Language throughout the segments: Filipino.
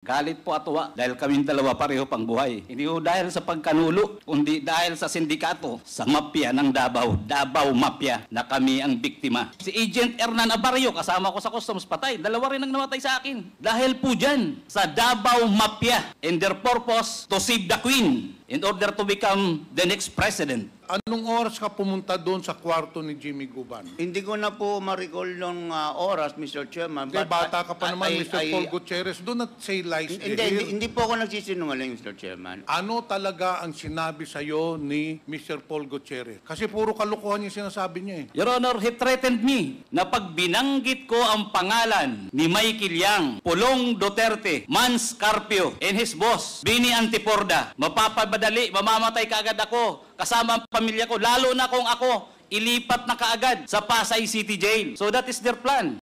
Galit po at tuwa dahil kaming dalawa pareho pang buhay. Hindi po dahil sa pagkanulo, kundi dahil sa sindikato, sa mafia ng Davao, Davao Mafia, na kami ang biktima. Si Agent Hernan Abarrio, kasama ko sa customs, patay. Dalawa rin ang namatay sa akin. Dahil po dyan, sa Davao Mafia, and their purpose to save the Queen in order to become the next president. Anong oras ka pumunta doon sa kwarto ni Jimmy Guban? Hindi ko na po ma-recall nung oras, Mr. Chairman. Hindi, bata ka pa naman, Mr. Paul Gutierrez. Do not say lies here. Hindi po ako nagsisinungaling, Mr. Chairman. Ano talaga ang sinabi sa'yo ni Mr. Paul Gutierrez? Kasi puro kalokohan yung sinasabi niya eh. Your Honor, he threatened me na pag binanggit ko ang pangalan ni Michael Yang, Pulong Duterte, Mans Carpio, and his boss, Bini Antiporda, mapapamadali, mamamatay kaagad ako, kasama ang pamilya ko, lalo na kung ako ilipat na kaagad sa Pasay City Jail. So that is their plan.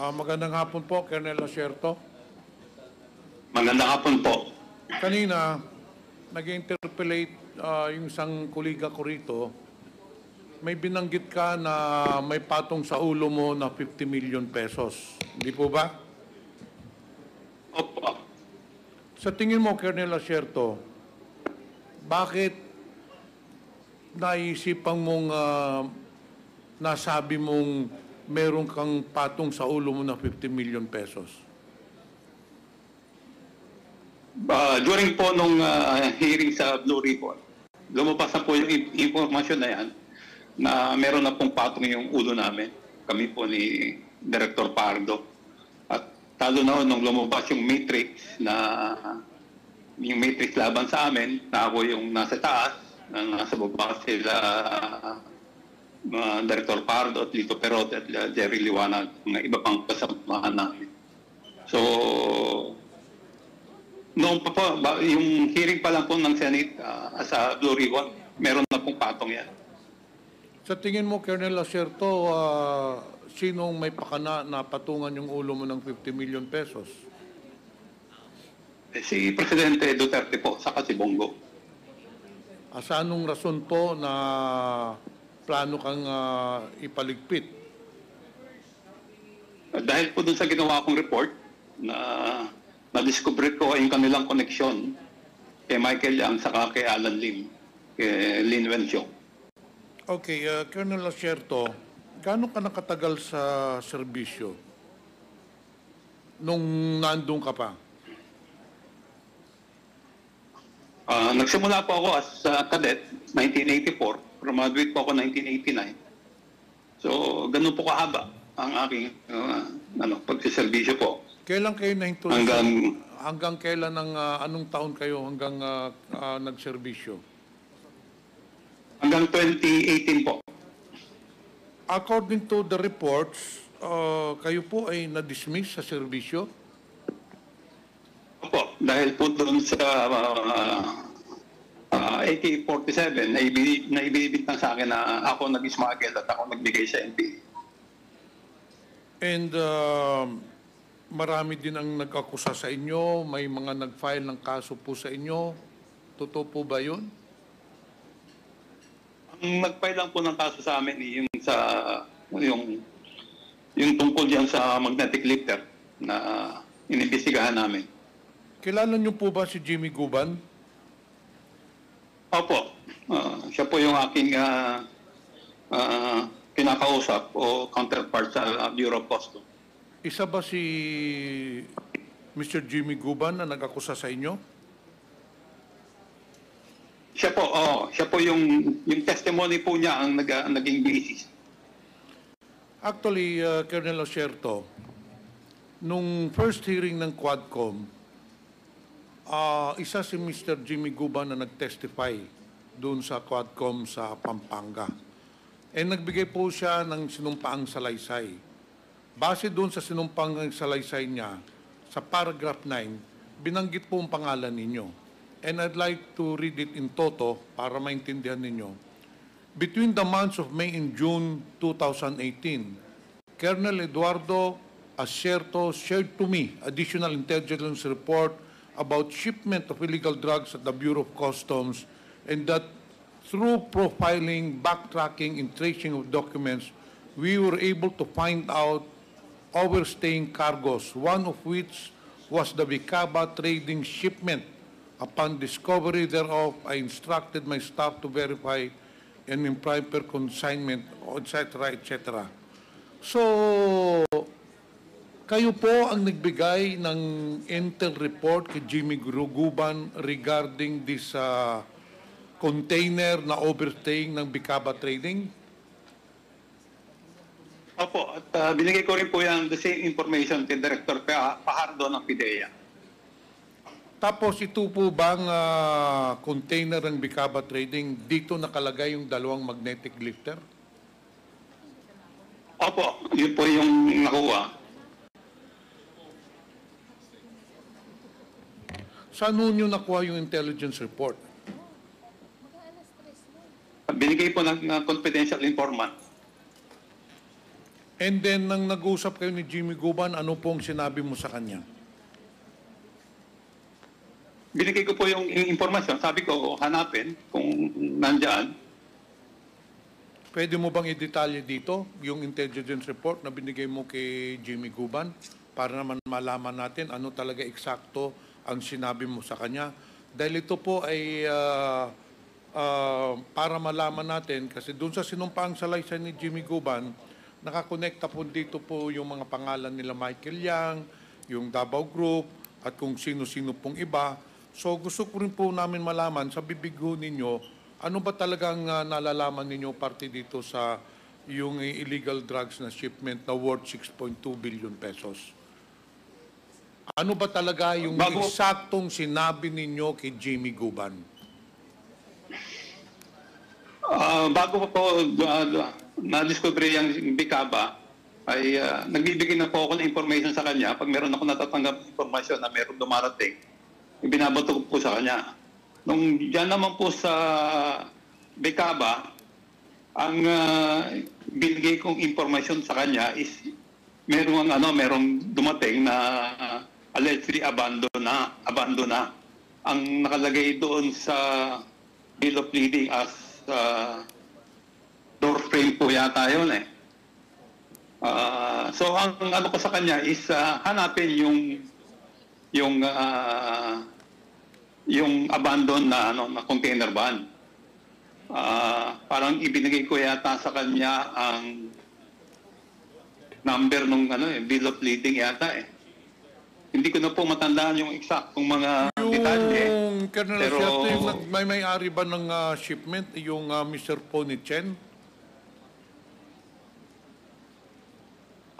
Magandang hapon po, Colonel Lacerto. Magandang hapon po. Kanina, nag-interpellate yung isang kolega ko rito. May binanggit ka na may patong sa ulo mo na 50 million pesos. Hindi po ba? Opo. Sa tingin mo, Colonel Lacerto, bakit naisipang mong nasabi mong meron kang patong sa ulo mo na 50 million pesos? During po nung hearing sa Blue Ribbon, lumabas na po yung informasyon na yan na meron na pong patong yung ulo namin. Kami po ni Director Pardo. At talo na nung lumabas yung matrix laban sa amin, na ako yung nasa taas, na nasa baba sila Director Pardo at Lito Perot at Jerry Liwanag, mga iba pang kasamahan namin. So, noong pa po, yung hearing pa lang po ng Senate sa Blue Ribbon, meron na pong patong yan. Sa tingin mo, Colonel Lacerto, sinong may pakana na patungan yung ulo mo ng 50 million pesos? Si Presidente Duterte po, saka si Bongo. Sa anong rason po na plano kang ipaligpit? Dahil po dun sa ginawa kong report, na-discover ko yung kanilang koneksyon kay Michael Yang saka kay Alan Lim, kay Lin Wenxiong. Okay, Colonel Lacerto, gaano ka nakatagal sa serbisyo nung nandun ka pa? Nagsimula po ako as cadet, 1984. Graduate po ako 1989. So, ganun po kahaba ang aking pagsiservisyo po. Kailan kayo na-introduce? Hanggang kailan anong taon kayo hanggang nagserbisyo? Hanggang 2018 po. According to the reports, kayo po ay na-dismiss sa serbisyo? Opo, dahil po doon sa AK-47 na ibinibintang sa akin na ako nag-smuggle at ako nagbigay sa NPA. And marami din ang nag-akusa sa inyo, may mga nag-file ng kaso po sa inyo. Totoo po ba yun? Ang nag-file lang po ng kaso sa amin yung tungkol diyan sa magnetic lifter na inimbestigahan namin. Kilala niyo po ba si Jimmy Guban? Opo. Siya po yung aking kinakausap o counterpart sa Bureau of Customs. Isa ba si Mr. Jimmy Guban na nag-akusa sa inyo? Siya po yung testimony po niya ang naging basis. Actually, Colonel Lacerto, nung first hearing ng Quadcom, isa si Mr. Jimmy Guban na nag-testify doon sa Quadcom sa Pampanga. Nagbigay po siya ng sinumpaang salaysay. Base doon sa sinumpaang salaysay niya, sa paragraph 9, binanggit po ang pangalan ninyo. And I'd like to read it in toto para maintindihan ninyo. Between the months of May and June 2018, Colonel Eduardo Acerto shared to me additional intelligence report about shipment of illegal drugs at the Bureau of Customs, and that through profiling, backtracking, and tracing of documents, we were able to find out overstaying cargoes, one of which was the Vicaba trading shipment. Upon discovery thereof, I instructed my staff to verify an improper consignment, etc., etc. So, kayo po ang nagbigay ng intel report kay Jimmy Guban regarding this container na overstaying ng Vicaba Trading? Opo, at binigay ko rin po yan the same information kay Director Pajardo ng PIDEA. Tapos ito po bang container ng Vicaba Trading, dito nakalagay yung dalawang magnetic lifter? Opo, yun po yung nakuha. Saan nyo nakuha yung intelligence report? Binigay po ng confidential informant. And then, nang nag-usap kayo ni Jimmy Guban, ano pong sinabi mo sa kanya? Binigay ko po yung informasyon. Sabi ko, hanapin kung nandyan. Pwede mo bang i-detalye dito yung intelligence report na binigay mo kay Jimmy Guban para naman malaman natin ano talaga eksakto ang sinabi mo sa kanya? Dahil ito po ay para malaman natin kasi doon sa sinumpaang salaysay ni Jimmy Guban, nakakonekta po dito po yung mga pangalan nila Michael Yang, yung Davao Group, at kung sino-sino pong iba. So gusto ko rin po namin malaman sa bibig ho ninyo, ano ba talagang nalalaman ninyo parte dito sa yung illegal drugs na shipment na worth 6.2 billion pesos? Ano ba talaga yung eksaktong sinabi ninyo kay Jimmy Guban? Bago po na-discover yung Vicaba, ay nagbibigay na po ako ng information sa kanya. Pag meron ako natatanggap information na meron dumarating, ibinabato ko po sa kanya. Nung dyan naman po sa Vicaba, ang binigay kong information sa kanya is merong dumating na allegedly abandon na. Ang nakalagay doon sa bill of lading as door frame po yata yun eh. So ang ano ko sa kanya is hanapin yung abandon na na container van. Parang ibinigay ko yata sa kanya ang number nung bill of lading yata eh. Hindi ko na po matandaan yung eksaktong mga detalye. Yung Colonel Asiato, yung may-ari ba ng shipment, yung Mr. Pony Chen?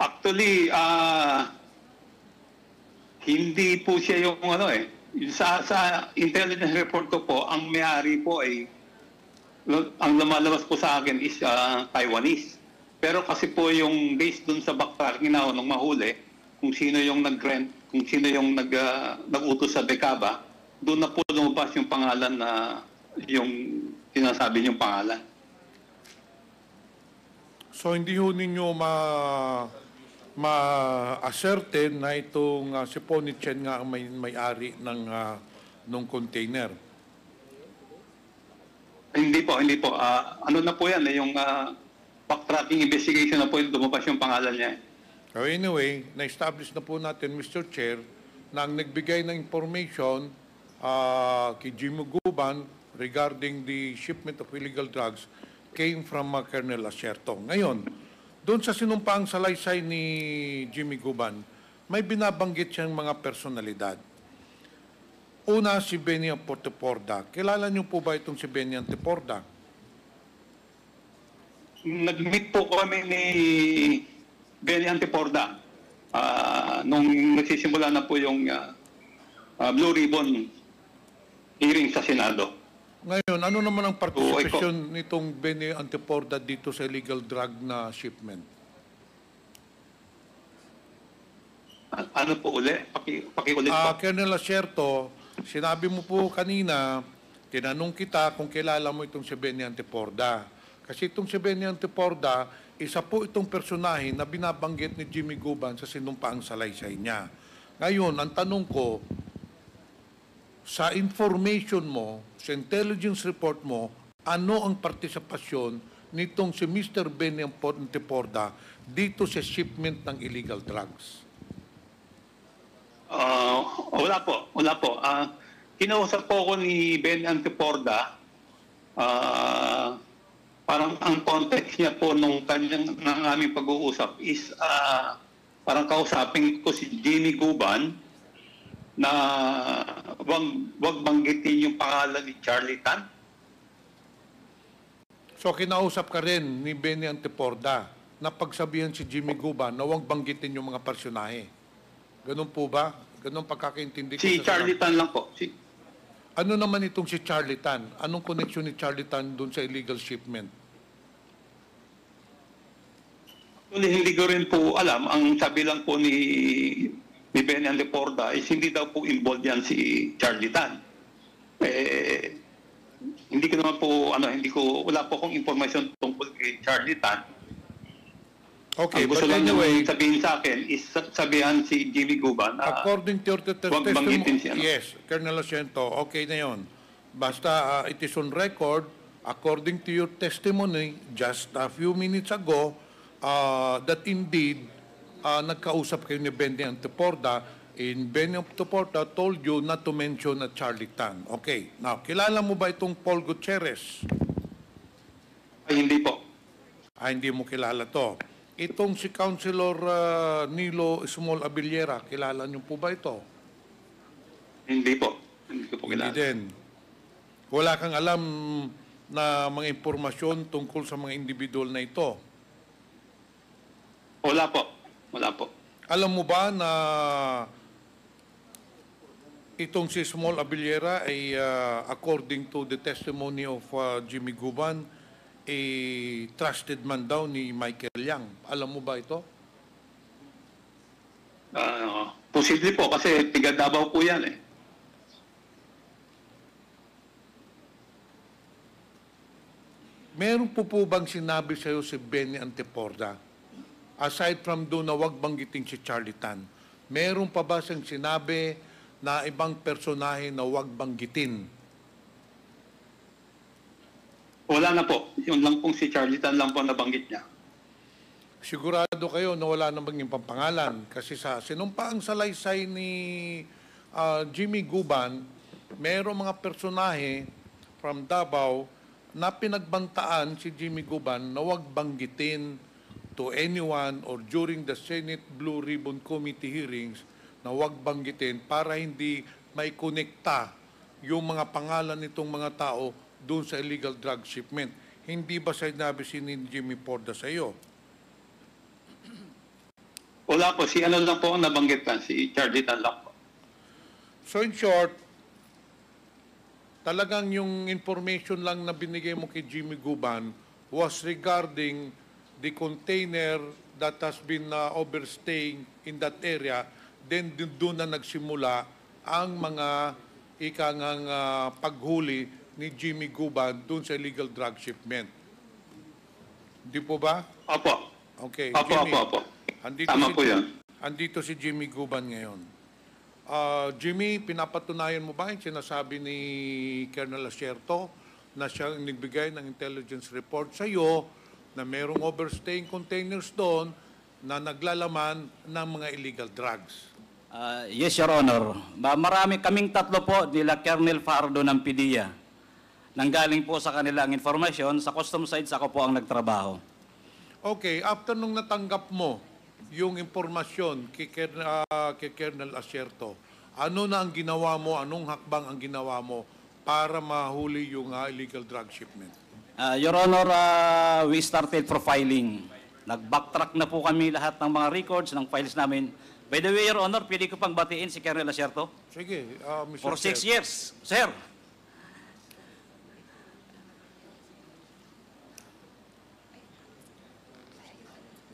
Actually, hindi po siya yung sa intelligence report ko po, ang may-ari po ay ang lumalabas po sa akin is Taiwanese. Pero kasi po yung based dun sa backtracking na nung mahuli, kung sino yung nag-rent, kung sino yung nag-utos sa Vicaba, doon na po lumabas yung pangalan na yung sinasabi niyong pangalan. So hindi ho ninyo ma-ascertain na itong si Pony Chen nga ang may-ari ng container? Hindi po. Ano na po yan, yung backtracking investigation na po yung lumabas yung pangalan niya. So anyway, na-establish na po natin, Mr. Chair, na ang nagbigay ng information kay Jimmy Guban regarding the shipment of illegal drugs came from Colonel Asierto. Ngayon, doon sa sinumpaang salaysay ni Jimmy Guban, may binabanggit siyang mga personalidad. Una, si Benny Antiporda. Kilala niyo po ba itong si Benny Antiporda? Nag-meet po kami ni Benny Antiporda nung nagsisimula na po yung Blue Ribbon hearing sa Senado. Ngayon, ano naman ang participation nitong Benny Antiporda dito sa illegal drug na shipment? Ano po uli? Pakiulit po. Colonel Asierto, sinabi mo po kanina, tinanong kita kung kilala mo itong si Benny Antiporda. Kasi itong si Benny Antiporda, isa po itong personahe na binabanggit ni Jimmy Guban sa sinumpaang salaysay niya. Ngayon, ang tanong ko, sa information mo, sa intelligence report mo, ano ang partisipasyon nitong si Mr. Benny Antiporda dito sa shipment ng illegal drugs? Wala po, wala po. Kinausap po ako ni Ben Antiporda. Parang ang context niya po ng aming pag-uusap is parang kausapin ko si Jimmy Guban na wag banggitin yung pangalan ni Charlie Tan. So kinausap ka rin ni Benny Antiporda na pagsabihan si Jimmy Guban na huwag banggitin yung mga personahe. Ganun po ba? Ganun pagkakaintindi ko Si sa Charlie Tan lang po. Ano naman itong si Charlie Tan? Anong connection ni Charlie Tan doon sa illegal shipment? Hindi ko rin po alam. Ang sabi lang po ni Ben Antiporda is hindi daw po involved yan si Charlie Tan. Hindi ko naman po, wala po akong informasyon tungkol kay Charlie Tan. Okay, Ang gusto but lang anyway, sabihin sa akin is sabihan si Jimmy Guban na according to your wag banggitin siya. yes, Colonel Asiento, okay na yon. Basta it is on record, according to your testimony just a few minutes ago, that indeed, nagkausap kayo ni Benny Antiporda, and Benny Antiporda told you not to mention Charlie Tan. Okay, now, kilala mo ba itong Paul Gutierrez? Ay, hindi po. Hindi mo kilala to. Itong si Councilor Nilo Small Abiliera, kilala niyo po ba ito? Hindi po. Hindi ko po Hindi kilala. din. Wala kang alam na mga impormasyon tungkol sa mga individual na ito. Wala po. Wala po. Alam mo ba na itong si Small Abiliera ay according to the testimony of Jimmy Guban, a trusted man daw ni Michael Yang. Alam mo ba ito? Posible po kasi tiga Davao po yan eh. Meron po bang sinabi sa iyo si Benny Antiporda? Aside from doon na wag banggiting si Charlie Tan, meron pa ba siyang sinabi na ibang personahe na wag banggitin? Wala na po. Yun lang pong si Charlie Tan lang po nabanggit niya. Sigurado kayo na wala namang yung pampangalan kasi sa sinumpaang salaysay ni Jimmy Guban, mayroong mga personahe from Davao na pinagbantaan si Jimmy Guban na huwag banggitin to anyone or during the Senate Blue Ribbon Committee hearings na huwag banggitin para hindi may konekta yung mga pangalan nitong mga tao doon sa illegal drug shipment. Hindi ba sinabi si Jimmy Porda sa iyo? Wala po. Si ano lang po ang nabanggit lang. Si Charlie Tan lang po. So in short, talagang yung information lang na binigay mo kay Jimmy Guban was regarding the container that has been overstaying in that area, then doon na nagsimula ang mga ikangang paghuli ni Jimmy Guban doon sa illegal drug shipment. Di po ba? Opo. Okay, Opo, Jimmy. opo. Andito Tama si, po yan. andito si Jimmy Guban ngayon. Jimmy, pinapatunayan mo ba yung sinasabi ni Colonel Asierto na siya ang nagbigay ng intelligence report sa iyo na merong overstaying containers doon na naglalaman ng mga illegal drugs? Yes, Your Honor. Marami kaming tatlo po nila Colonel Fardo ng PDEA. Nanggaling po sa kanilang informasyon, sa custom sides ako po ang nagtrabaho. Okay, after nung natanggap mo yung impormasyon kay Colonel Asierto, ano na ang ginawa mo, anong hakbang ang ginawa mo para mahuli yung illegal drug shipment? Your Honor, we started profiling. Nag-backtrack na po kami lahat ng mga records, ng files namin. By the way, Your Honor, pwede ko pang batiin si Colonel Asierto? Sige, Mr. For 6 Chair. years, sir.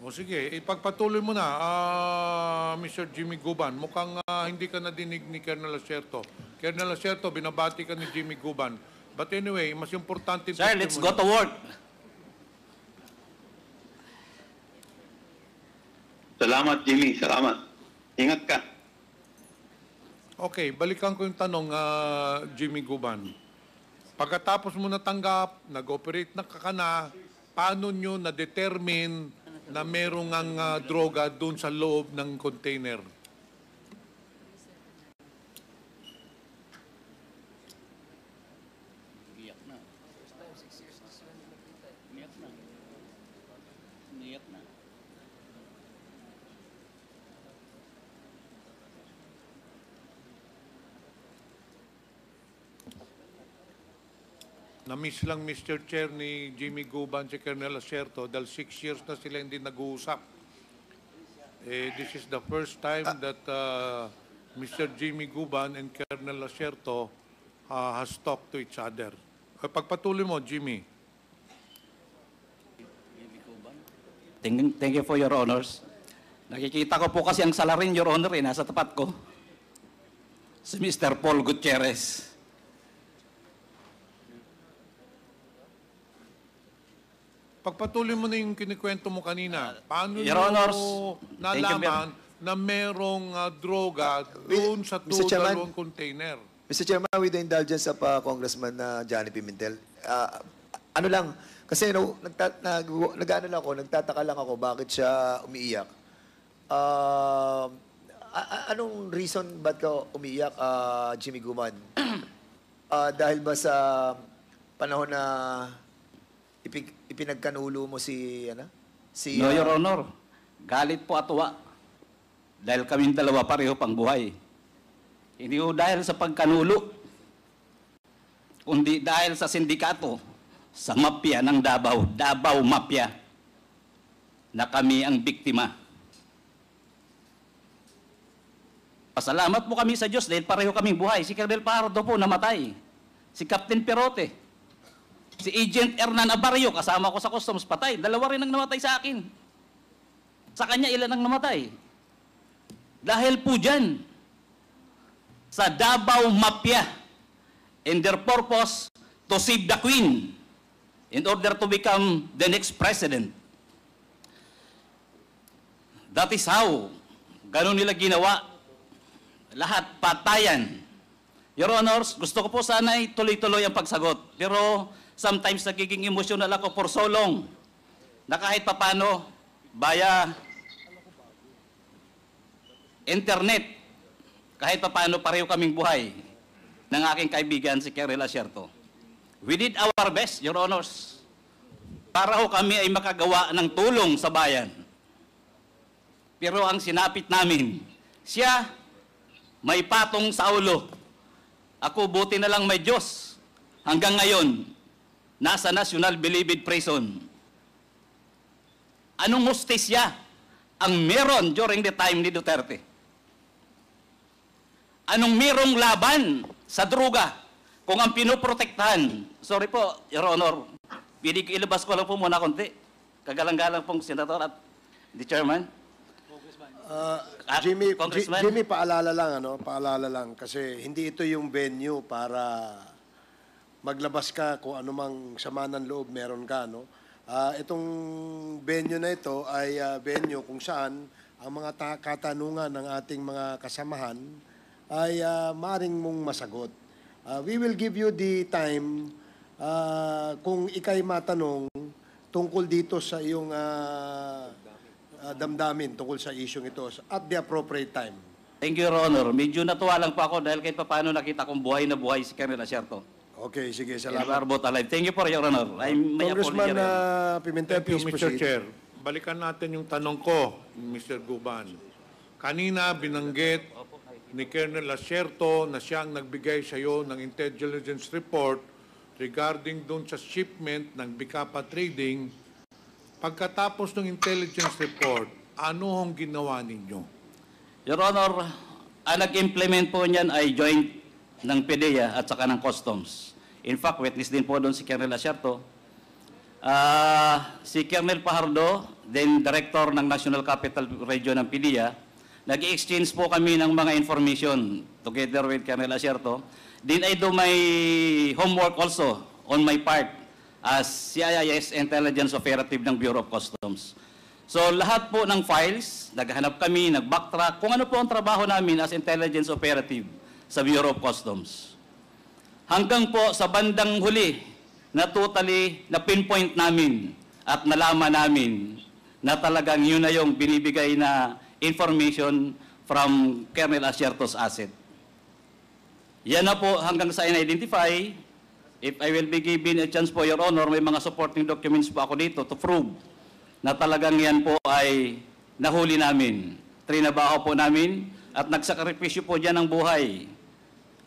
O sige, ipagpatuloy mo na, Mr. Jimmy Guban. Mukhang hindi ka nadinig ni Colonel Asierto. Colonel Asierto, binabati ka ni Jimmy Guban. But anyway, mas importante... Sir, let's go to work. Salamat, Jimmy. Salamat. Ingat ka. Okay, balikan ko yung tanong, Jimmy Guban. Pagkatapos mo natanggap, nag-operate na ka na, paano nyo na-determine na merong ang droga doon sa loob ng container? Iyak na. Iyak na. Iyak na. Na-miss lang, Mr. Chair, ni Jimmy Guban si Colonel Acerto dahil 6 years na sila hindi nag-uusap. This is the first time that Mr. Jimmy Guban and Colonel Acerto has talked to each other. Pagpatuloy mo, Jimmy. Thank you for your honors. Nakikita ko po kasi ang salarin, your honor, nasa tapat ko. Si Mr. Paul Gutierrez. Pagpatuloy mo na yung kinikwento mo kanina. Paano Your Honors, mo thank you nalaman na merong droga doon sa Mr. Chairman. dalawang container? Mr. Chairman, with the indulgence of Congressman Johnny Pimentel, ano lang, kasi nag-ano lang ako, nagtataka lang ako bakit siya umiiyak. Anong reason ba't ka umiiyak, Jimmy Guman? Dahil ba sa panahon na ipinagkanulo mo si No, your honor. Galit po at tuwa. Dahil kaming dalawa pareho pang buhay. Hindi po dahil sa pagkanulo, kundi dahil sa sindikato, sa mafia ng Davao, Davao Mafia, na kami ang biktima. Pasalamat po kami sa Diyos dahil pareho kaming buhay. Si Colonel Pardo po namatay. Si Captain Perote. Si Agent Hernan Abarrio, kasama ko sa customs, patay. Dalawa rin ang namatay sa akin. Sa kanya, ilan ang namatay? Dahil po dyan, sa Davao Mafia, and their purpose to save the Queen in order to become the next president. That is how, ganun nila ginawa. Lahat patayan. Your Honors, gusto ko po sana tuloy-tuloy ang pagsagot. Pero sometimes nagiging emotional ako for so long na kahit papano via internet, kahit papano pareho kaming buhay ng aking kaibigan si Colonel Acerto. We did our best, Your Honors, para ho kami ay makagawa ng tulong sa bayan. Pero ang sinapit namin, siya may patong sa ulo. Ako buti na lang may Diyos. Hanggang ngayon, nasa National Bilibid Prison. Anong hustisya ang meron during the time ni Duterte? Anong merong laban sa droga kung ang pinoprotektahan? Sorry po, Your Honor. Pili ko ilabas ko lang po muna konti. Kagalang-galang pong Senator at the Chairman. Congressman. Jimmy, paalala lang kasi hindi ito yung venue para maglabas ka kung anumang sama ng loob meron ka, no? Itong venue na ito ay venue kung saan ang mga katanungan ng ating mga kasamahan ay maaaring mong masagot. We will give you the time kung ikay matanong tungkol dito sa iyong damdamin tungkol sa isyong ito at the appropriate time. Thank you, Your Honor. Medyo natuwa lang po ako dahil kahit paano nakita kong buhay na buhay si Colonel Acerto. Okay, sige, Salamat. salamat. Thank you for Your Honor. May Congressman apology rin. Pimentel, Thank you, please Mr. proceed. Chair. Balikan natin yung tanong ko, Mr. Guban. Kanina binanggit ni Colonel Acerto na siya ang nagbigay sa iyo ng intelligence report regarding doon sa shipment ng Bicapa Trading. Pagkatapos ng intelligence report, ano hong ginawa ninyo? Your Honor, ang nag-implement po niyan ay joint ng PDEA at saka ng Customs. In fact, witness din po doon si Colonel Acerto. Si Colonel Pajardo, then Director ng National Capital Region ng PDEA, nag-exchange po kami ng mga information together with Colonel Acerto. Then I do my homework also on my part as CIS Intelligence Operative ng Bureau of Customs. So lahat po ng files, naghanap kami, nag-backtrack, kung ano po ang trabaho namin as Intelligence Operative sa Bureau of Customs. Hanggang po sa bandang huli na totally na pinpoint namin at nalaman namin na talagang yun na yung binibigay na information from Colonel Asierto's asset. Yan na po hanggang sa in-identify. If I will be given a chance po, Your Honor, may mga supporting documents po ako dito to prove na talagang yan po ay nahuli namin. Trinabaho po namin at nagsakripisyo po dyan ng buhay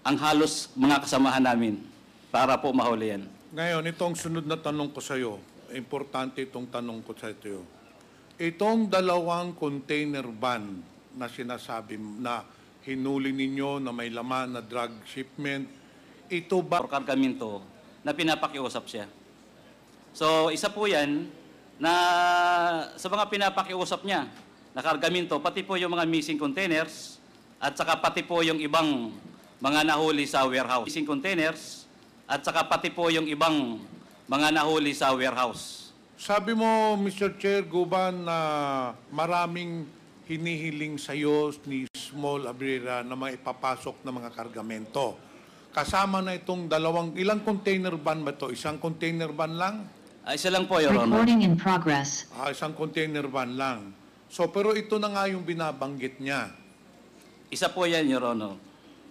ang halos mga kasamahan namin para po mahuli yan. Ngayon, itong sunod na tanong ko sa iyo, importante itong tanong ko sa iyo. Itong dalawang container van na sinasabi na hinuli ninyo na may laman na drug shipment, ito ba? Or kargamento na pinapakiusap siya. So, isa po yan na sa mga pinapakiusap niya na kargamento, pati po yung mga missing containers at saka pati po yung ibang mga nahuli sa warehouse. Missing containers at saka pati po yung ibang mga nahuli sa warehouse. Sabi mo, Mr. Chair, Guban, na maraming hinihiling sa iyo ni Small Abrera na maipapasok na mga kargamento. Kasama na itong ilang container van ba ito? Isang container van lang? Isa lang po, Your Honor. Recording in progress. Isang container van lang. So, pero ito na nga yung binabanggit niya. Isa po yan, Your Honor.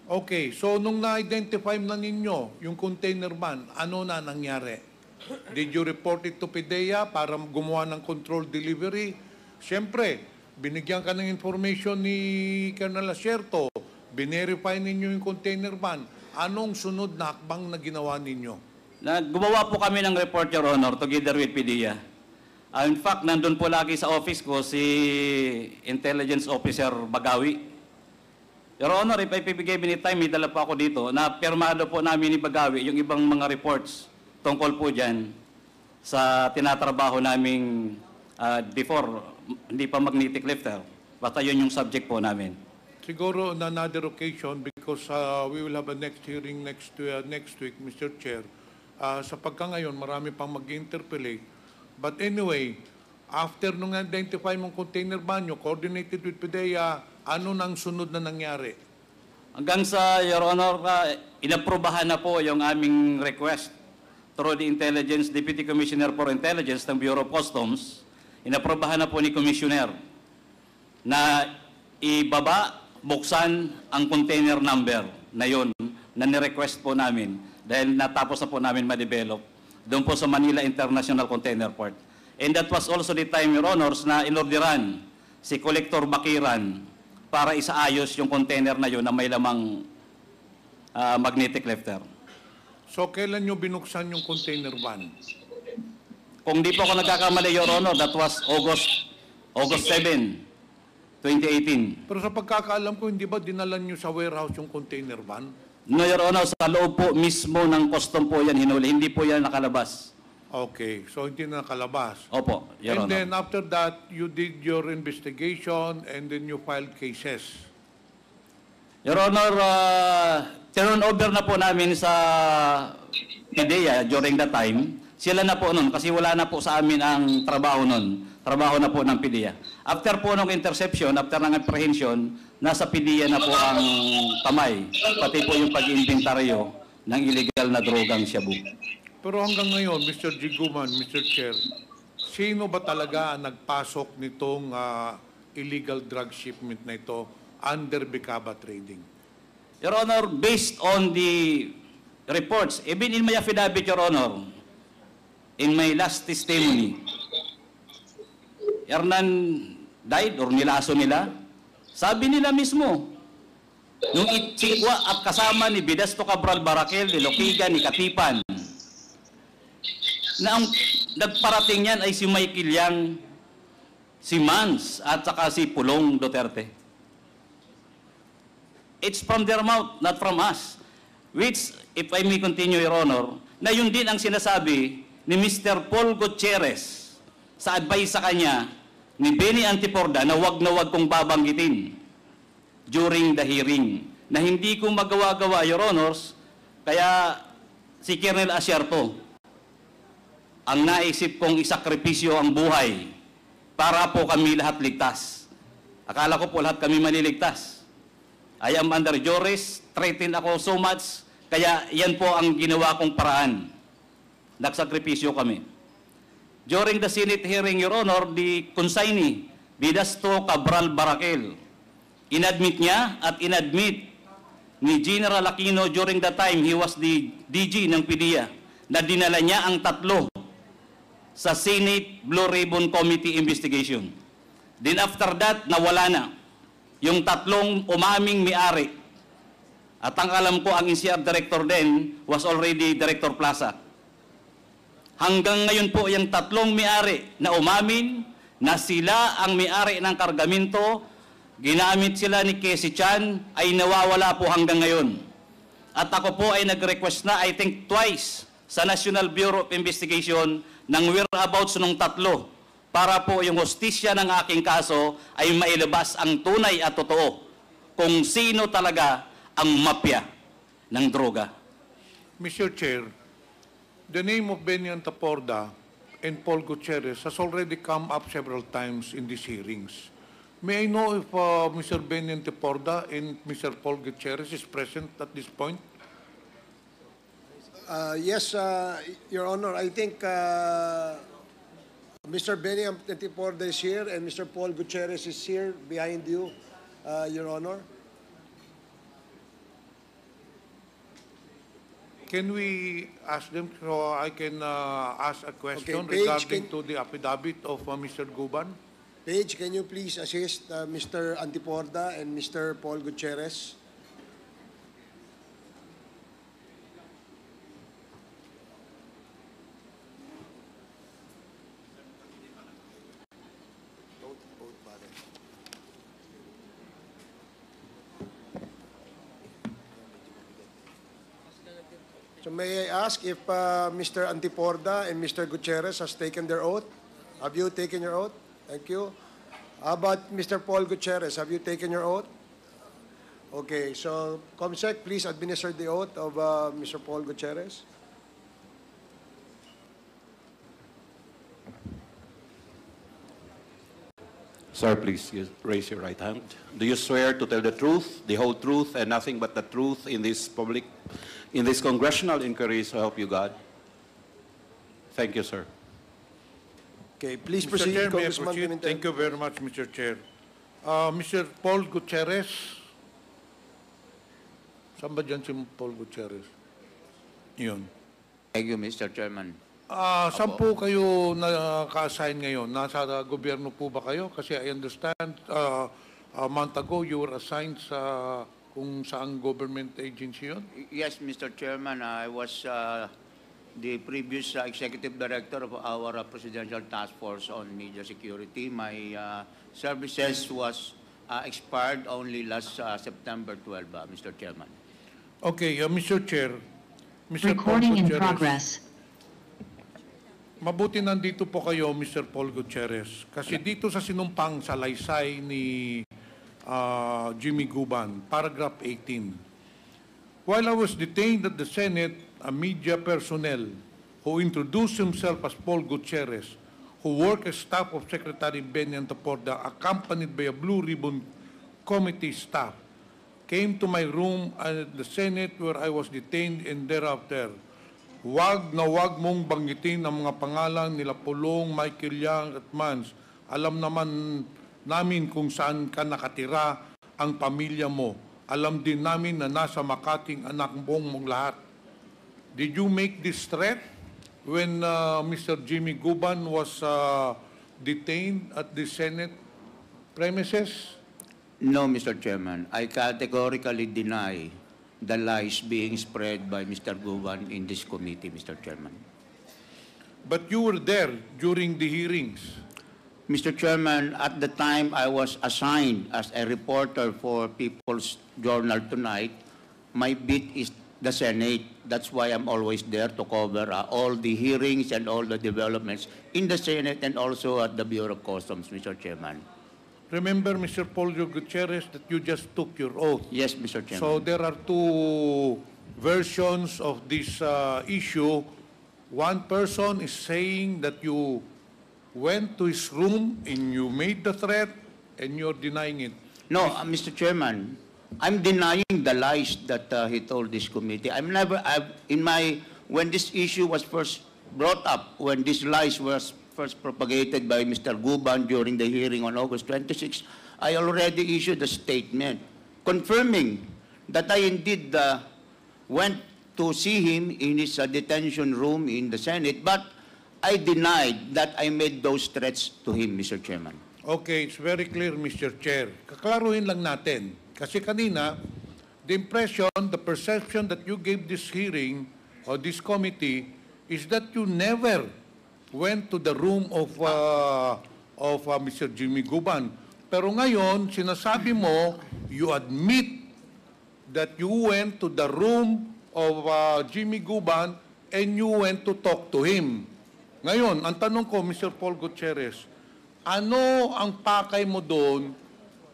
Okay, so nung na-identify na ninyo yung container van, ano na nangyari? Did you report it to PIDEA para gumawa ng control delivery? Siyempre, binigyan ka ng information ni Colonel Asierto, binerify ninyo yung container van, anong sunod na hakbang na ginawa ninyo? Gumawa po kami ng report, Your Honor, together with PIDEA. In fact, nandun po lagi sa office ko si Intelligence Officer Bagawi. Your Honor, if I bibigay any time, may dala po ako dito na pirmado po namin ni Bagawi yung ibang mga reports tungkol po dyan sa tinatrabaho naming before, hindi pa magnetic lifter. Basta yun yung subject po namin. Siguro on another occasion, because we will have a next hearing next week, Mr. Chair, sa pagka-ngayon, marami pang mag-interpellate. But anyway, after nung identify mong container van nyo, coordinated with PIDEA, ano nang sunod na nangyari? Hanggang sa, Your Honor, inaprubahan na po yung aming request through the Deputy Commissioner for Intelligence ng Bureau of Customs. Inaprubahan na po ni Commissioner na buksan ang container number na yun na ni-request po namin dahil natapos na po namin ma-develop doon po sa Manila International Container Port. And that was also the time, Your Honors, na inorderan si Collector Bakiran para isaayos yung container na yun na may lamang magnetic lifter. So, kailan nyo binuksan yung container van? Kung di po ako nagkakamali, Your Honor, that was August 7, 2018. Pero sa pagkakaalam ko, hindi ba dinalan nyo sa warehouse yung container van? No, Your Honor, sa loob po mismo ng custom po yan hinuli. Hindi po yan nakalabas. Okay, so hindi na nakalabas. Opo, Your And Honor. then after that, you did your investigation and then you filed cases. Your Honor, turn over na po namin sa PIDEA during that time. Sila na po nun, kasi wala na po sa amin ang trabaho nun. Trabaho na po ng PIDEA. After po ng interception, after ng apprehension, nasa PIDEA na po ang kamay. Pati po yung pag-inventaryo ng illegal na drogang shabu. Pero hanggang ngayon, Mr. Jiguman, Mr. Chair, sino ba talaga ang nagpasok nitong illegal drug shipment na ito under Bicaba Trading? Your Honor, based on the reports, even in my affidavit, Your Honor, in my last testimony, Hernan died or nilaso nila, sabi nila mismo, nung itsikwa at kasama ni Bidasto Cabral Barakel, ni Loquigan, ni Katipan, na ang nagparating yan ay si Michael Yang, si Mans, at saka si Pulong Duterte. It's from their mouth, not from us. Which, if I may continue, Your Honor, na yun din ang sinasabi ni Mr. Paul Gutierrez sa advice sa kanya ni Benny Antiporda na wag kong babanggitin during the hearing. Na hindi ko magawa-gawa, Your Honors, kaya si Colonel Asierto, ang naisip kong isakripisyo ang buhay para po kami lahat ligtas. Akala ko po lahat kami maliligtas. I am under duress, threatened ako so much, kaya yan po ang ginawa kong paraan. Nagsakripisyo kami. During the Senate hearing, Your Honor, the consignee, Vidasto Cabral Barakel, inadmit niya at inadmit ni General Aquino during the time he was the DG ng PDEA na dinala niya ang tatlo sa Senate Blue Ribbon Committee investigation. Then after that, nawala na yung tatlong umaming may-ari. At ang alam ko, ang NCR director din was already Director Plaza. Hanggang ngayon po, yung tatlong may-ari na umamin na sila ang may-ari ng kargamento, ginamit sila ni Casey Chan, ay nawawala po hanggang ngayon. At ako po ay nag-request na, I think twice, sa National Bureau of Investigation ng whereabouts ng tatlo para po yung hustisya ng aking kaso ay mailabas ang tunay at totoo kung sino talaga ang mafia ng droga. Mr. Chair, the name of Benny Antaporda and Paul Gutierrez has already come up several times in these hearings. May I know if Mr. Benny Antaporda and Mr. Paul Gutierrez is present at this point? Yes, Your Honor, I think Mr. Benny Antiporda is here and Mr. Paul Gutierrez is here behind you, Your Honor. Can we ask them so I can ask a question Okay, Paige, regarding to the affidavit of Mr. Guban? Paige, can you please assist Mr. Antiporda and Mr. Paul Gutierrez? So may I ask if Mr. Antiporda and Mr. Gutierrez has taken their oath? Have you taken your oath? Thank you. How about Mr. Paul Gutierrez? Have you taken your oath? Okay, so Comsec, please administer the oath of Mr. Paul Gutierrez. Sir, please raise your right hand. Do you swear to tell the truth, the whole truth, and nothing but the truth in this congressional inquiry, so help you God? Thank you, sir. Okay, please Mr. proceed, Chair, may I Congressman proceed? Pimentel. Thank you very much, Mr. Chair. Mr. Paul Gutierrez. Saan ba dyan si Paul Gutierrez? Yun. Thank you, Mr. Chairman. Saan po kayo naka-assign ngayon? Nasa gobyerno po ba kayo? Kasi I understand a month ago you were assigned sa kung saang government agency yun? Yes, Mr. Chairman, I was the previous executive director of our Presidential Task Force on Media Security. My services was expired only last September 12, Mr. Chairman. Okay, Mr. Chair. Mr. Recording Paul in Gutierrez. progress. Mabuti nandito po kayo, Mr. Paul Gutierrez. Kasi dito sa sinumpang salaysay ni Jimmy Guban, paragraph 18. While I was detained at the Senate, a media personnel who introduced himself as Paul Gutierrez, who worked as staff of Secretary Benny Antaporda, accompanied by a Blue Ribbon Committee staff, came to my room at the Senate where I was detained, and thereafter, wag na wag mong banggitin ang mga pangalan nila Pulong, Michael Yang at Mans. Alam naman namin kung saan ka nakatira, ang pamilya mo. Alam din namin na nasa Makating anak mong lahat. Did you make this threat when Mr. Jimmy Guban was detained at the Senate premises? No, Mr. Chairman. I categorically deny the lies being spread by Mr. Guban in this committee, Mr. Chairman. But you were there during the hearings. Mr. Chairman, at the time I was assigned as a reporter for People's Journal Tonight, my beat is the Senate. That's why I'm always there to cover all the hearings and all the developments in the Senate and also at the Bureau of Customs, Mr. Chairman. Remember, Mr. Paul Gutierrez, that you just took your oath. Yes, Mr. Chairman. So there are two versions of this issue. One person is saying that you went to his room and you made the threat, and you're denying it. No, Mr. Chairman, I'm denying the lies that he told this committee. When this issue was first brought up, when these lies was first propagated by Mr. Guban during the hearing on August 26, I already issued a statement confirming that I indeed went to see him in his detention room in the Senate, but I denied that I made those threats to him, Mr. Chairman. Okay, it's very clear, Mr. Chair. Kaklaruhin lang natin. Kasi kanina, the impression, the perception that you gave this hearing or this committee is that you never went to the room of Mr. Jimmy Guban. Pero ngayon, sinasabi mo, you admit that you went to the room of Jimmy Guban and you went to talk to him. Ngayon, ang tanong ko, Mr. Paul Gutierrez, ano ang pakay mo doon?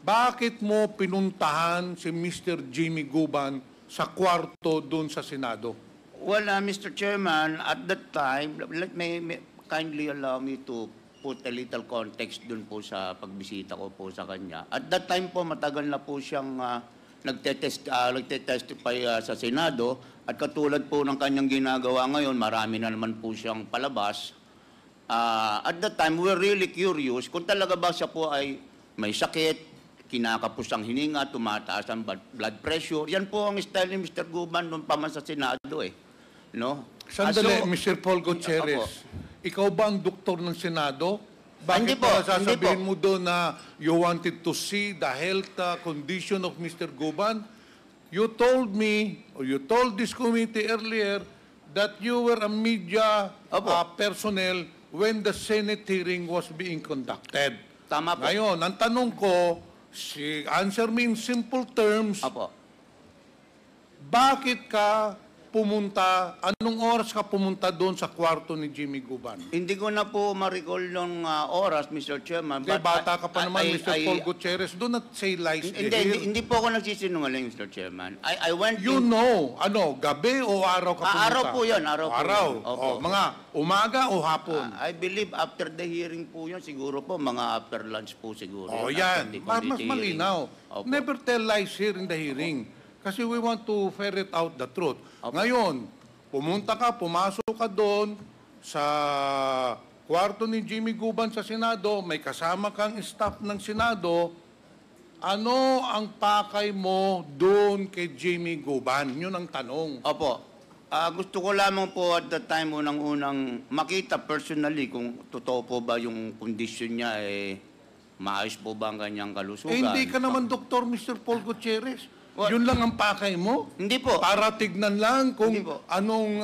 Bakit mo pinuntahan si Mr. Jimmy Guban sa kwarto doon sa Senado? Well, Mr. Chairman, at that time, let me kindly allow me to put a little context dun po sa pagbisita ko po sa kanya. At that time po, matagal na po siyang nagtetestify sa Senado at katulad po ng kanyang ginagawa ngayon, marami na naman po siyang palabas. At that time, we were really curious kung talaga ba siya po ay may sakit, kinakapos ang hininga, tumataas ang blood pressure. Yan po ang style ni Mr. Guban noon pa man sa Senado eh. No? Sandali, So, Mr. Paul Gutierrez, ikaw ba ang doktor ng Senado? Bakit Hindi po, pa sasabihin hindi mo doon na you wanted to see the health condition of Mr. Guban? You told me, or you told this committee earlier, that you were a media personnel when the Senate hearing was being conducted. Tama po. Ngayon, ang tanong ko, answer me in simple terms, Apo. bakit ka pumunta, anong oras ka pumunta doon sa kwarto ni Jimmy Guban? Hindi ko na po ma-recall nung oras, Mr. Chairman. Hindi, but bata ka pa naman, Mr. Paul I- Gutierrez. Do not say lies Hindi, here. hindi po ako nagsisinungaling, Mr. Chairman. I went You in... know, gabi o araw ka pumunta? Araw po yun, araw po Araw. yun. Opo. Mga umaga o hapon? I believe after the hearing po yun, siguro po, mga after lunch po siguro. Oh, yun, yan. after the Mas committee hearing. malinaw. Opo. Never tell lies here in the hearing. Kasi we want to ferret out the truth. Opo. Ngayon, pumasok ka doon sa kwarto ni Jimmy Guban sa Senado, may kasama kang staff ng Senado, ano ang pakay mo doon kay Jimmy Guban? Yun ang tanong. Opo. Gusto ko lamang po at that time unang-unang makita personally kung totoo po ba yung condition niya, maayos po ba ang kanyang kalusugan. Hindi ka naman doktor, Mr. Paul Gutierrez. What? Yun lang ang pakay mo? Hindi po. Para tignan lang kung Hindi po. anong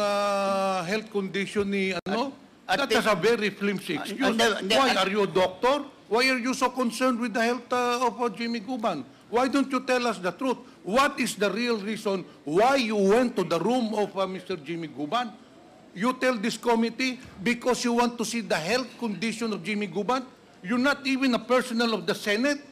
health condition ni ano? At That is a very flimsy excuse. Hindi, Why are you a doctor? Why are you so concerned with the health of Jimmy Guban? Why don't you tell us the truth? What is the real reason why you went to the room of Mr. Jimmy Guban? You tell this committee because you want to see the health condition of Jimmy Guban? You're not even a personnel of the Senate?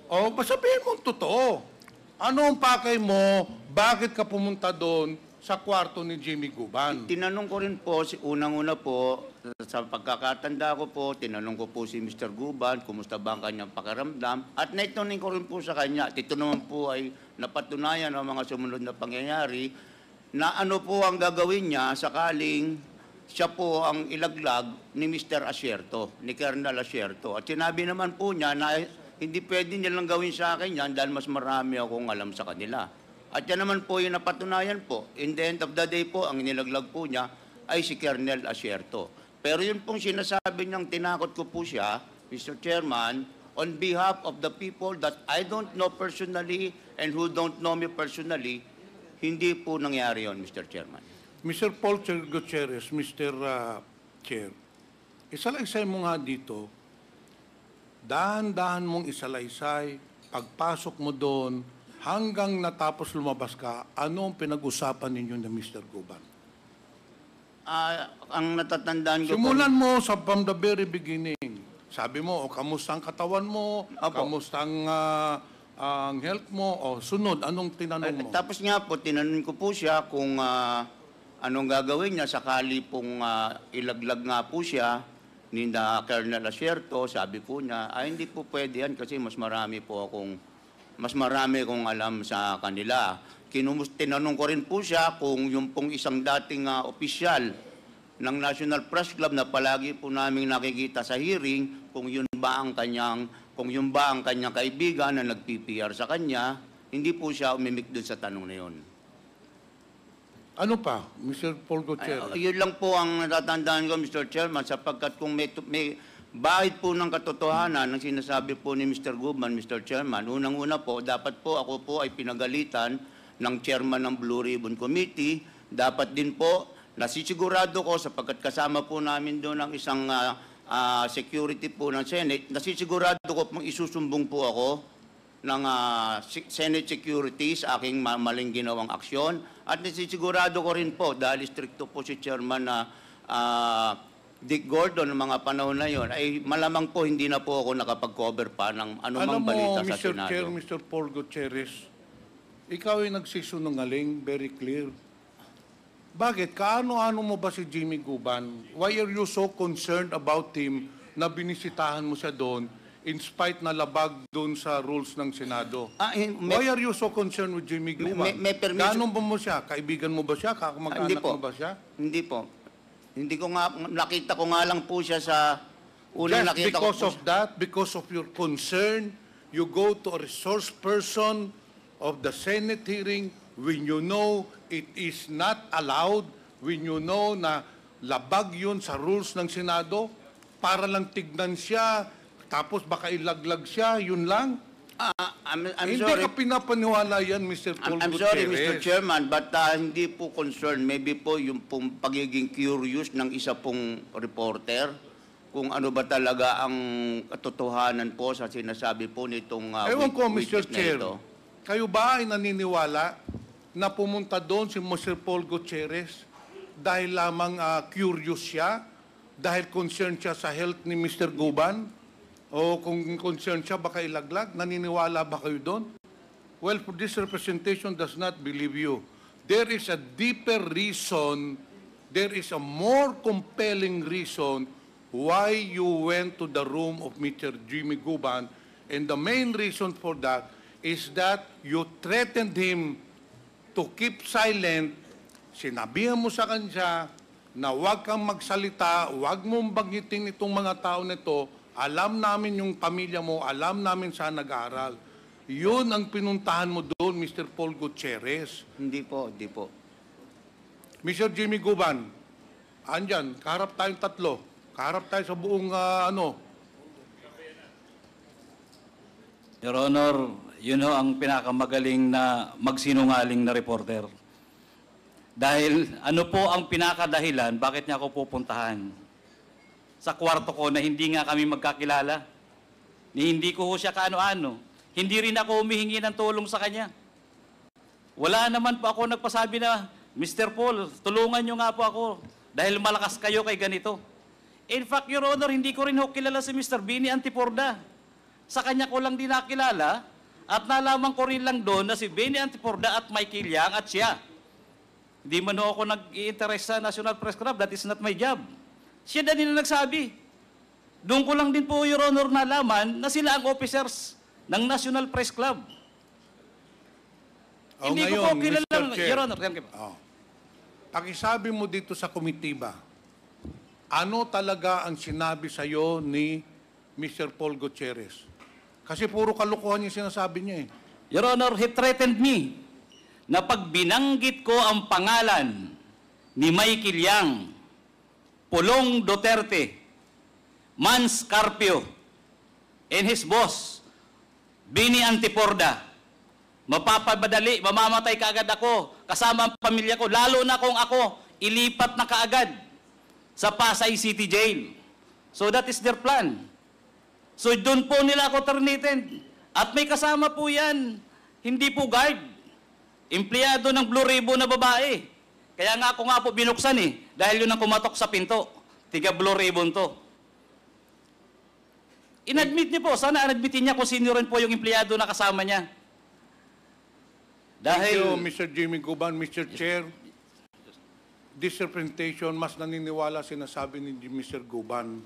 O, sabihin mo ang totoo. Ano ang pakay mo? Bakit ka pumunta doon sa kwarto ni Jimmy Guban? Tinanong ko rin po, unang-una po, sa pagkakatanda ko po, tinanong ko po si Mr. Guban, kumusta ba ang kanyang pakiramdam, at naitanong ko rin po sa kanya, at ito naman po ay napatunayan ng mga sumunod na pangyayari, na ano po ang gagawin niya sakaling siya po ang ilaglag ni Mr. Asierto, ni Colonel Asierto. At sinabi naman po niya na hindi pwede nilang gawin sa akin yan dahil mas marami akong alam sa kanila. At yan naman po yung napatunayan po. In the end of the day po, ang nilaglag po niya ay si Colonel Asierto. Pero yun pong sinasabi niyang tinakot ko po siya, Mr. Chairman, on behalf of the people that I don't know personally and who don't know me personally, hindi po nangyari yun, Mr. Chairman. Mr. Paul Gutierrez, Mr. Chair, isalaysay mo nga dito, dahan-dahan mong isalaysay, pagpasok mo doon, hanggang natapos lumabas ka, ano ang pinag-usapan ninyo ni Mr. Guban? Ang natatandaan ko Simulan mo sa from the very beginning. Sabi mo, kamusta ang katawan mo, Opo. kamusta ang health mo, o sunod, anong tinanong mo? Tapos nga po, tinanong ko po siya kung anong gagawin niya sakali pong ilaglag nga po siya ni Colonel Asierto. Sabi po niya, hindi po pwede yan kasi mas marami kong alam sa kanila. Tinanong ko rin po siya kung yung pong isang dating opisyal ng National Press Club na palagi po namin nakikita sa hearing kung yun ba ang kanyang kaibigan na nag-PPR sa kanya, hindi po siya umimik doon sa tanong na yun. Ano pa, Mr. Paul Gutierrez? Yun lang po ang natatandaan ko, Mr. Chairman, sapagkat kung may bahid po ng katotohanan ng sinasabi po ni Mr. Guban, Mr. Chairman, unang-una po, dapat po ako po ay pinagalitan ng chairman ng Blue Ribbon Committee. Dapat din po, nasisigurado ko, sapagkat kasama po namin doon ang isang security po ng Senate, nasisigurado ko pong isusumbong po ako ng Senate security sa aking maling ginawang aksyon. At nasisigurado ko rin po, dahil stricto po si Chairman na Dick Gordon ng mga panahon na yon, ay malamang po hindi na po ako nakapag-cover pa ng anumang balita sa Mr. Senado. Chair, Mr. Paul Gutierrez, ikaw ay nagsisunungaling, very clear. Bakit? Kaano-ano mo ba si Jimmy Guban? Why are you so concerned about him na binisitahan mo siya doon in spite na labag doon sa rules ng Senado? Why are you so concerned with Jimmy Guban? may permission- Gaano ba mo siya? Kaibigan mo ba siya? Kakamag-anak mo ba siya? Hindi po. Hindi ko nga, nakita ko nga lang po siya sa unang Just nakita ko because po. of that, because of your concern, you go to a resource person of the Senate hearing when you know it is not allowed, when you know na labag yun sa rules ng Senado, para lang tignan siya, tapos baka ilaglag siya, yun lang. I'm Hindi sorry. ka pinapaniwala yan, Mr. Paul I'm sorry, Mr. Gutierrez. Chairman, but hindi po concerned. Maybe po yung pong pagiging curious ng isa pong reporter kung ano ba talaga ang katotohanan po sa sinasabi po nitong Ewan ko, Mr. witness na Chair, ito. kayo ba ay naniniwala na pumunta doon si Mr. Paul Gutierrez dahil lamang curious siya, dahil concerned siya sa health ni Mr. Guban, o kung concerned siya baka ilaglag? Naniniwala ba kayo doon? Well, for this representation does not believe you. There is a deeper reason, there is a more compelling reason why you went to the room of Mr. Jimmy Guban, and the main reason for that is that you threatened him to keep silent. Sinabihan mo sa kanya na huwag kang magsalita, huwag mong banggitin itong mga tao nito. Alam namin yung pamilya mo, alam namin saan nag-aaral. Yun ang pinuntahan mo doon, Mr. Paul Gutierrez. Hindi po, hindi po. Mr. Jimmy Guban, andyan, kaharap tayong tatlo. Kaharap tayo sa buong Your Honor, yun ho ang pinakamagaling na magsinungaling na reporter. Dahil ano po ang pinakadahilan, bakit niya ako pupuntahan? Sa kwarto ko na hindi nga kami magkakilala. Ni hindi ko siya kaano-ano. Hindi rin ako humihingi ng tulong sa kanya. Wala naman po ako nagpasabi na, Mr. Paul, tulungan niyo nga po ako dahil malakas kayo kay ganito. In fact, Your Honor, hindi ko rin ho kilala si Mr. Bini Antiporda. Sa kanya ko lang din nakilala at nalaman ko rin lang doon na si Bini Antiporda at Michael Yang at siya. Hindi man ho ako nag-i-interest sa National Press Club. That is not my job. Siya na din ang nagsabi. Doon ko lang din po, Your Honor, nalaman na sila ang officers ng National Press Club. Hindi ko po kilala, Your Honor. Pakisabi mo dito sa komitiba, ano talaga ang sinabi sa iyo ni Mr. Paul Gutierrez? Kasi puro kalokohan yung sinasabi niya eh. Your Honor, he threatened me na pag binanggit ko ang pangalan ni Michael Yang, Pulong Duterte, Mans Carpio, and his boss, Bini Antiporda, mapapabadali, mamamatay kaagad ako, kasama ang pamilya ko, lalo na kung ako, ilipat na kaagad sa Pasay City Jail. So that is their plan. So doon po nila ako terminated. At may kasama po yan, hindi po guard, empleyado ng Blue Ribbon na babae. Kaya nga ako nga po binuksan eh, dahil yun ang kumatok sa pinto. Tiga Blue Ribbon to. Inadmit niyo po, sana admitin niya kung sino rin po yung empleyado na kasama niya. Thank you, Dahil, Mr. Jimmy Guban. Mr. Chair, this representation, mas naniniwala sinasabi ni Mr. Guban.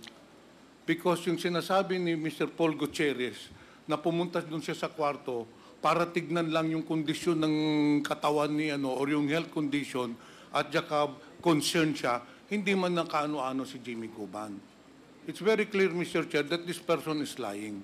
Because yung sinasabi ni Mr. Paul Gutierrez, na pumunta doon siya sa kwarto para tignan lang yung kondisyon ng katawan ni or yung health condition at saka concern siya, hindi man nakaano-ano si Jimmy Guban. It's very clear, Mr. Chair, that this person is lying.